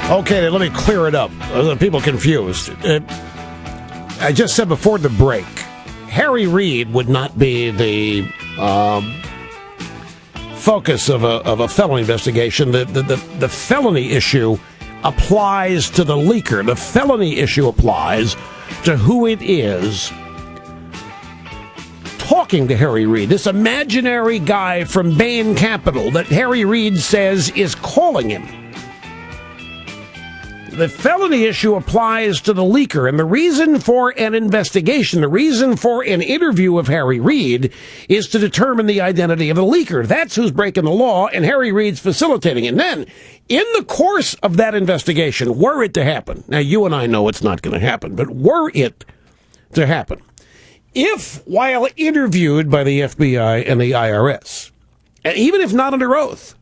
Okay, let me clear it up. People confused. I just said before the break, Harry Reid would not be the focus of a felony investigation. The felony issue applies to the leaker. The felony issue applies to who it is talking to Harry Reid, this imaginary guy from Bain Capital that Harry Reid says is calling him. The felony issue applies to the leaker, and the reason for an investigation, the reason for an interview of Harry Reid is to determine the identity of the leaker. That's who's breaking the law, and Harry Reid's facilitating. And then, in the course of that investigation, were it to happen, now you and I know it's not going to happen, but were it to happen, if, while interviewed by the FBI and the IRS, and even if not under oath,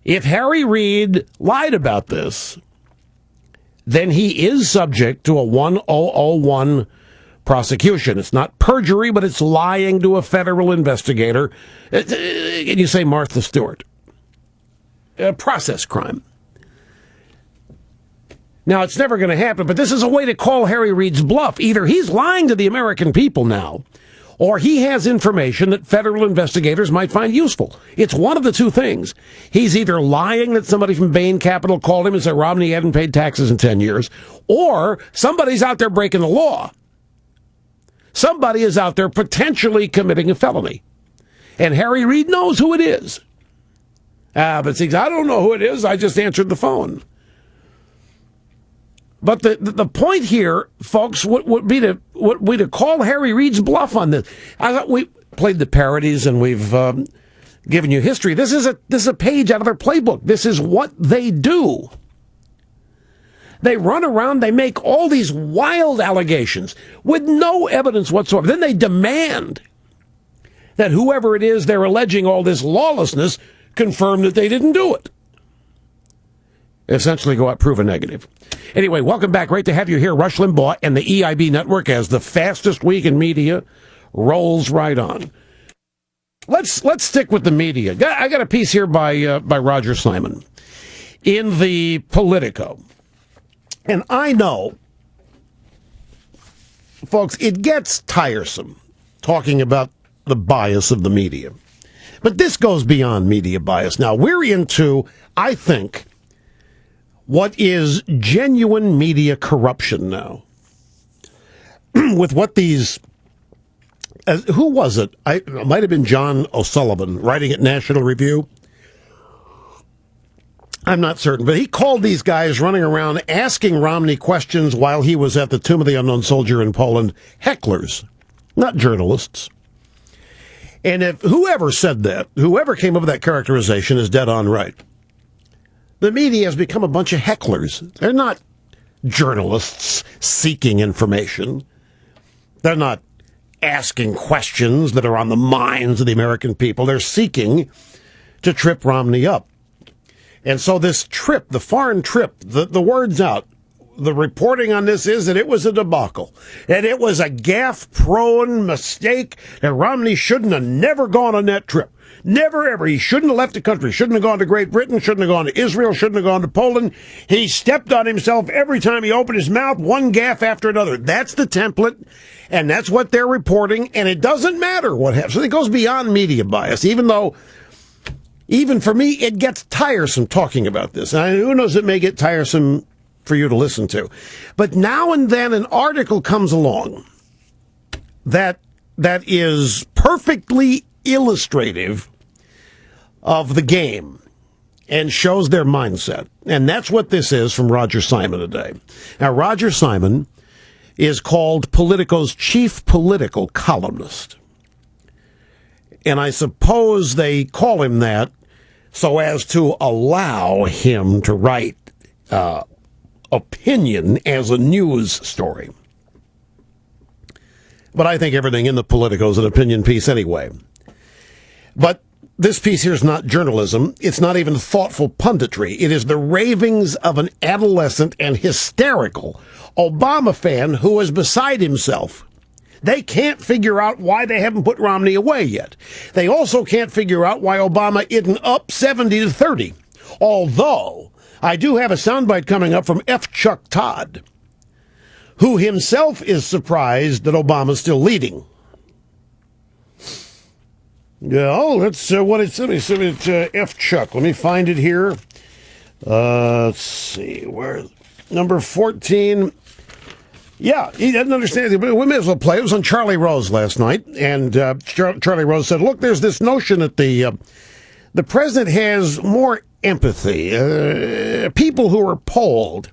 if Harry Reid lied about this, then he is subject to a 1001 prosecution. It's not perjury, but it's lying to a federal investigator. Can you say Martha Stewart? A process crime. Now, it's never going to happen, but this is a way to call Harry Reid's bluff. Either he's lying to the American people now, or he has information that federal investigators might find useful. It's one of the two things. He's either lying that somebody from Bain Capital called him and said Romney hadn't paid taxes in 10 years, or somebody's out there breaking the law. Somebody is out there potentially committing a felony. And Harry Reid knows who it is. But see, I don't know who it is. I just answered the phone. But the point here, folks, would be to call Harry Reid's bluff on this. I thought we played the parodies and we've given you history. This is a page out of their playbook. This is what they do. They run around, they make all these wild allegations with no evidence whatsoever. Then they demand that whoever it is they're alleging all this lawlessness confirm that they didn't do it. Essentially go out, prove a negative. Anyway, welcome back. Great to have you here. Rush Limbaugh and the EIB Network as the fastest week in media rolls right on. Let's stick with the media. I got a piece here by Roger Simon in the Politico. And I know, folks, it gets tiresome talking about the bias of the media. But this goes beyond media bias. Now, we're into, I think, what is genuine media corruption now. With what these, who was it? It might have been John O'Sullivan writing at National Review. I'm not certain, but he called these guys running around asking Romney questions while he was at the Tomb of the Unknown Soldier in Poland, hecklers, not journalists. And if whoever said that, whoever came up with that characterization is dead on right. The media has become a bunch of hecklers. They're not journalists seeking information. They're not asking questions that are on the minds of the American people. They're seeking to trip Romney up. And so this trip, the foreign trip, the word's out. The reporting on this is that it was a debacle. And it was a gaffe-prone mistake, and Romney shouldn't have never gone on that trip. Never, ever. He shouldn't have left the country. Shouldn't have gone to Great Britain. Shouldn't have gone to Israel. Shouldn't have gone to Poland. He stepped on himself every time he opened his mouth, one gaffe after another. That's the template, and that's what they're reporting, and it doesn't matter what happens. So it goes beyond media bias, even though, even for me, it gets tiresome talking about this. And who knows, it may get tiresome for you to listen to. But now and then an article comes along that is perfectly illustrative of the game and shows their mindset. And that's what this is from Roger Simon today. Now, Roger Simon is called Politico's chief political columnist. And I suppose they call him that so as to allow him to write opinion as a news story. But I think everything in the Politico is an opinion piece anyway. But this piece here is not journalism. It's not even thoughtful punditry. It is the ravings of an adolescent and hysterical Obama fan who is beside himself. They can't figure out why they haven't put Romney away yet. They also can't figure out why Obama isn't up 70-30. Although, I do have a soundbite coming up from F. Chuck Todd, who himself is surprised that Obama's still leading. Yeah, let's what it's F. Chuck. Let me find it here. Let's see where number 14. Yeah, he doesn't understand it, but we may as well play. It was on Charlie Rose last night, and Charlie Rose said, "Look, there's this notion that the president has more empathy. People who are polled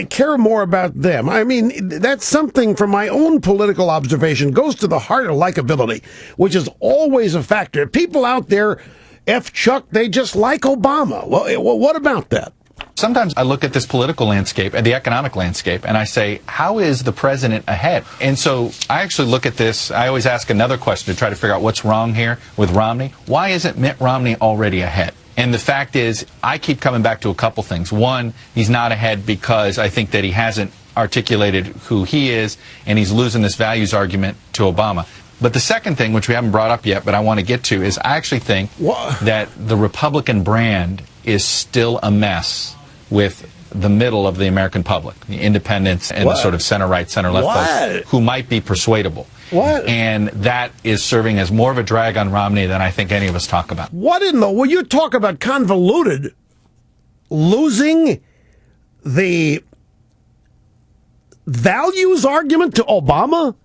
care more about them. I mean, that's something from my own political observation goes to the heart of likability, which is always a factor. People out there, F. Chuck, they just like Obama. Well, what about that?" Sometimes I look at this political landscape and the economic landscape and I say, how is the president ahead? And so I actually look at this. I always ask another question to try to figure out what's wrong here with Romney. Why isn't Mitt Romney already ahead? And the fact is, I keep coming back to a couple things. One, he's not ahead because I think that he hasn't articulated who he is, and he's losing this values argument to Obama. But the second thing, which we haven't brought up yet, but I want to get to, is I actually think that the Republican brand is still a mess with the middle of the American public, the independents and the sort of center-right, center-left folks who might be persuadable. And that is serving as more of a drag on Romney than I think any of us talk about. What in the... Well, you talk about convoluted, losing the values argument to Obama?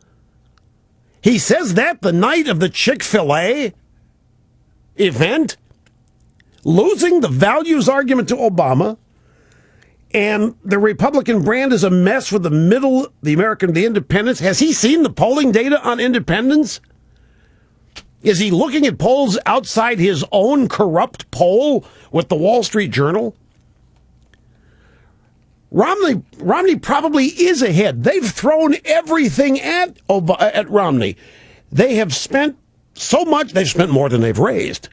He says that the night of the Chick-fil-A event? Losing the values argument to Obama, and the Republican brand is a mess with the middle, the independents. Has he seen the polling data on independents? Is he looking at polls outside his own corrupt poll with the Wall Street Journal? Romney probably is ahead. They've thrown everything at Romney. They have spent so much, they've spent more than they've raised.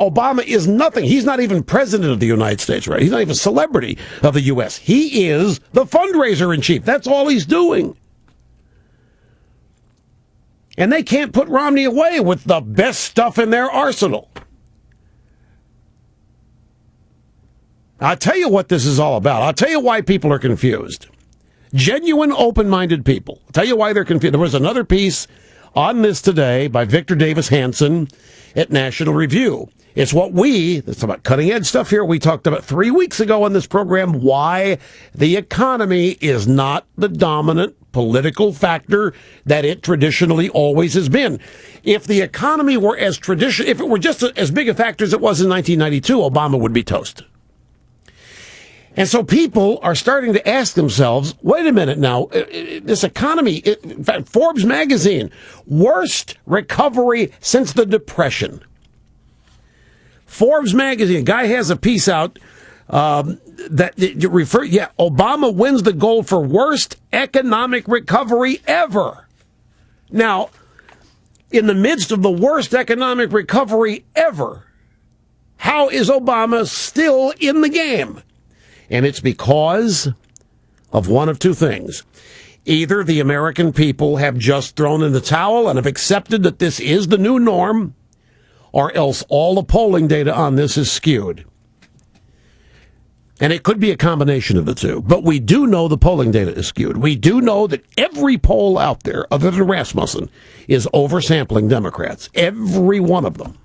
Obama is nothing. He's not even president of the United States, right? He's not even a celebrity of the U.S. He is the fundraiser in chief. That's all he's doing. And they can't put Romney away with the best stuff in their arsenal. I'll tell you what this is all about. I'll tell you why people are confused. Genuine, open-minded people. I'll tell you why they're confused. There was another piece on this today by Victor Davis Hanson at National Review. It's about cutting-edge stuff here. We talked about 3 weeks ago on this program why the economy is not the dominant political factor that it traditionally always has been. If the economy were if it were just as big a factor as it was in 1992, Obama would be toast. And so people are starting to ask themselves, wait a minute now, this economy, in fact, Forbes magazine, worst recovery since the Depression. Forbes magazine, a guy has a piece out Obama wins the gold for worst economic recovery ever. Now, in the midst of the worst economic recovery ever, how is Obama still in the game? And it's because of one of two things. Either the American people have just thrown in the towel and have accepted that this is the new norm, or else all the polling data on this is skewed. And it could be a combination of the two. But we do know the polling data is skewed. We do know that every poll out there, other than Rasmussen, is oversampling Democrats. Every one of them.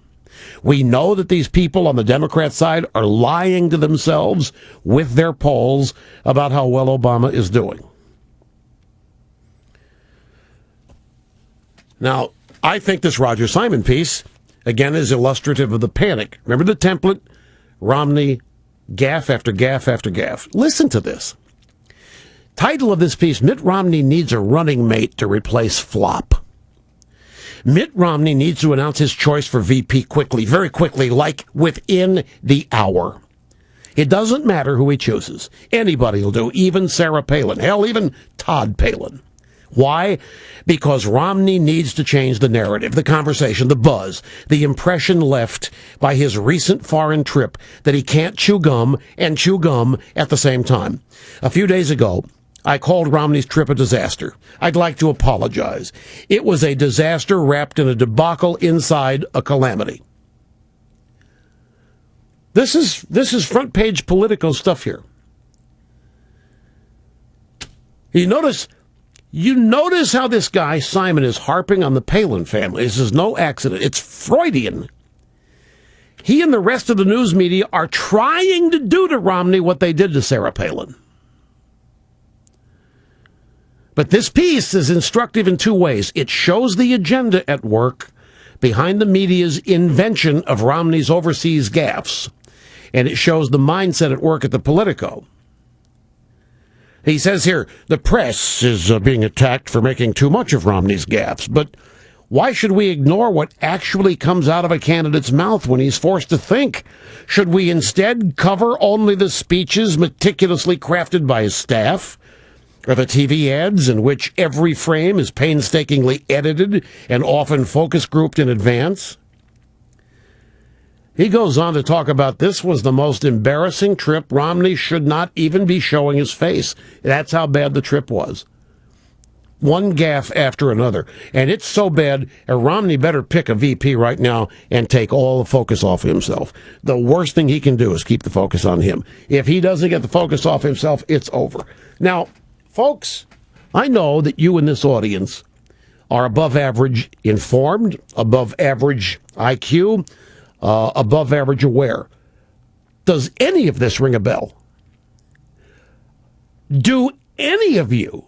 We know that these people on the Democrat side are lying to themselves with their polls about how well Obama is doing. Now, I think this Roger Simon piece, again, is illustrative of the panic. Remember the template? Romney, gaffe after gaffe after gaffe. Listen to this. Title of this piece, Mitt Romney needs a running mate to replace flop. Mitt Romney needs to announce his choice for VP quickly, very quickly, like within the hour. It doesn't matter who he chooses. Anybody will do, even Sarah Palin. Hell, even Todd Palin. Why? Because Romney needs to change the narrative, the conversation, the buzz, the impression left by his recent foreign trip that he can't chew gum and chew gum at the same time. A few days ago, I called Romney's trip a disaster. I'd like to apologize. It was a disaster wrapped in a debacle inside a calamity. This is front page Politico stuff here. You notice how this guy, Simon, is harping on the Palin family. This is no accident. It's Freudian. He and the rest of the news media are trying to do to Romney what they did to Sarah Palin. But this piece is instructive in two ways. It shows the agenda at work behind the media's invention of Romney's overseas gaffes, and it shows the mindset at work at the Politico. He says here, the press is being attacked for making too much of Romney's gaffes, but why should we ignore what actually comes out of a candidate's mouth when he's forced to think? Should we instead cover only the speeches meticulously crafted by his staff, or the TV ads in which every frame is painstakingly edited and often focus grouped in advance? He goes on to talk about this was the most embarrassing trip. Romney should not even be showing his face. That's how bad the trip was. One gaffe after another. And it's so bad, Romney better pick a VP right now and take all the focus off himself. The worst thing he can do is keep the focus on him. If he doesn't get the focus off himself, it's over. Now, folks, I know that you in this audience are above average informed, above average IQ, above average aware. Does any of this ring a bell? Do any of you,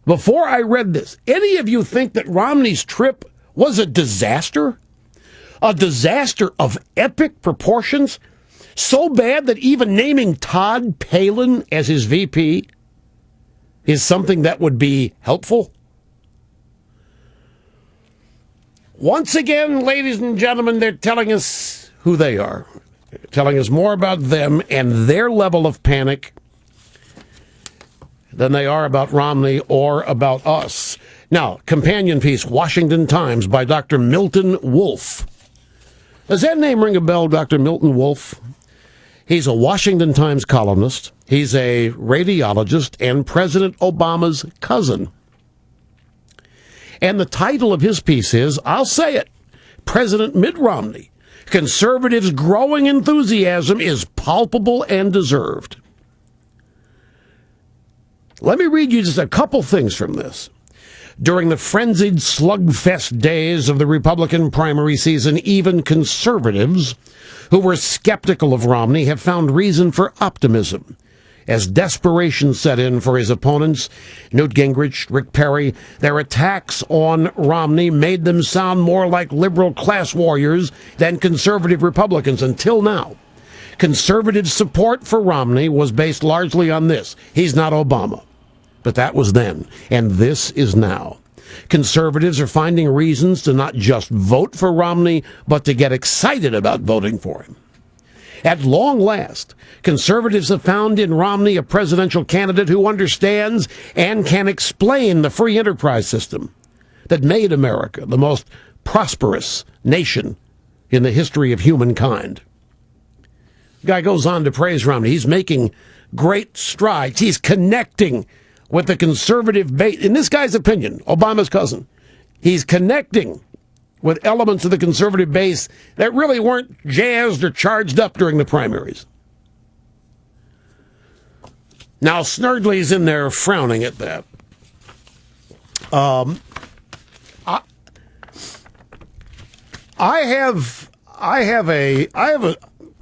before I read this, any of you think that Romney's trip was a disaster? A disaster of epic proportions? So bad that even naming Todd Palin as his VP is something that would be helpful? Once again, ladies and gentlemen, they're telling us who they are. They're telling us more about them and their level of panic than they are about Romney or about us. Now, companion piece, Washington Times by Dr. Milton Wolf. Does that name ring a bell, Dr. Milton Wolf? He's a Washington Times columnist. He's a radiologist and President Obama's cousin. And the title of his piece is, I'll say it, President Mitt Romney, conservatives' growing enthusiasm is palpable and deserved. Let me read you just a couple things from this. During the frenzied slugfest days of the Republican primary season, even conservatives who were skeptical of Romney have found reason for optimism. As desperation set in for his opponents, Newt Gingrich, Rick Perry, their attacks on Romney made them sound more like liberal class warriors than conservative Republicans until now. Conservative support for Romney was based largely on this. He's not Obama. But that was then, and this is now. Conservatives are finding reasons to not just vote for Romney, but to get excited about voting for him. At long last, conservatives have found in Romney a presidential candidate who understands and can explain the free enterprise system that made America the most prosperous nation in the history of humankind. The guy goes on to praise Romney. He's making great strides. He's connecting with the conservative base. In this guy's opinion, Obama's cousin, he's connecting with elements of the conservative base that really weren't jazzed or charged up during the primaries. Now, Snerdley's in there frowning at that. I have a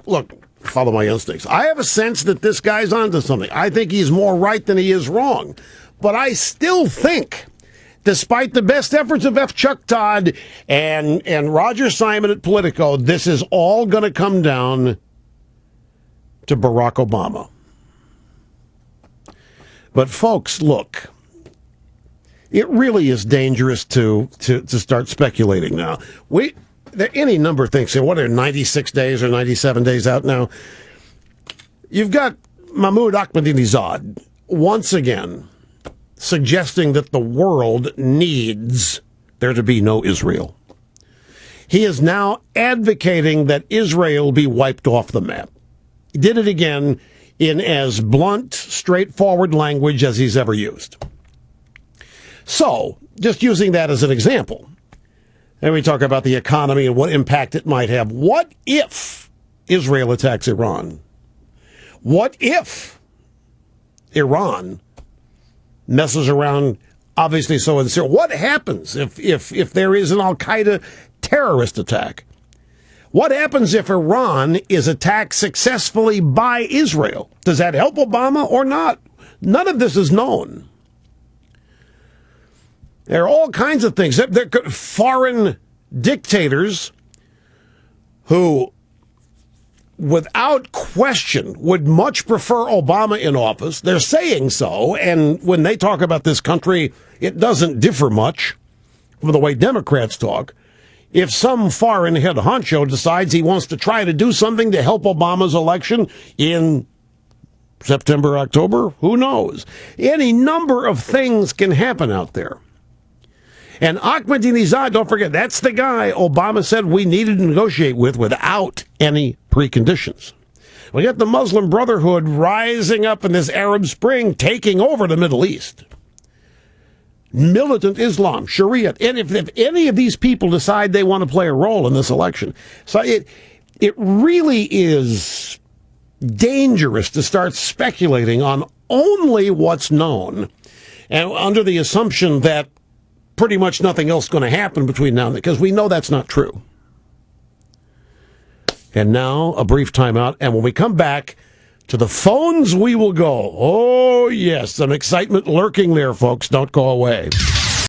look, follow my instincts. I have a sense that this guy's onto something. I think he's more right than he is wrong. But I still think, despite the best efforts of F. Chuck Todd and Roger Simon at Politico, this is all going to come down to Barack Obama. But folks, look, it really is dangerous to start speculating now. There are any number of things. What are 96 days or 97 days out now? You've got Mahmoud Ahmadinejad once again suggesting that the world needs there to be no Israel. He is now advocating that Israel be wiped off the map. He did it again in as blunt, straightforward language as he's ever used. So, just using that as an example, and we talk about the economy and what impact it might have. What if Israel attacks Iran? What if Iran messes around, obviously so in Syria? What happens if there is an al-Qaeda terrorist attack? What happens if Iran is attacked successfully by Israel? Does that help Obama or not? None of this is known. There are all kinds of things. There are foreign dictators who, without question, would much prefer Obama in office. They're saying so, and when they talk about this country, it doesn't differ much from the way Democrats talk. If some foreign head honcho decides he wants to try to do something to help Obama's election in September, October, who knows? Any number of things can happen out there. And Ahmadinejad, don't forget, that's the guy Obama said we needed to negotiate with without any preconditions. We got the Muslim Brotherhood rising up in this Arab Spring, taking over the Middle East. Militant Islam, Sharia, and if any of these people decide they want to play a role in this election. So it really is dangerous to start speculating on only what's known, and under the assumption that pretty much nothing else is going to happen between now and then, because we know that's not true. And now, a brief timeout, and when we come back, to the phones we will go. Oh, yes, some excitement lurking there, folks. Don't go away.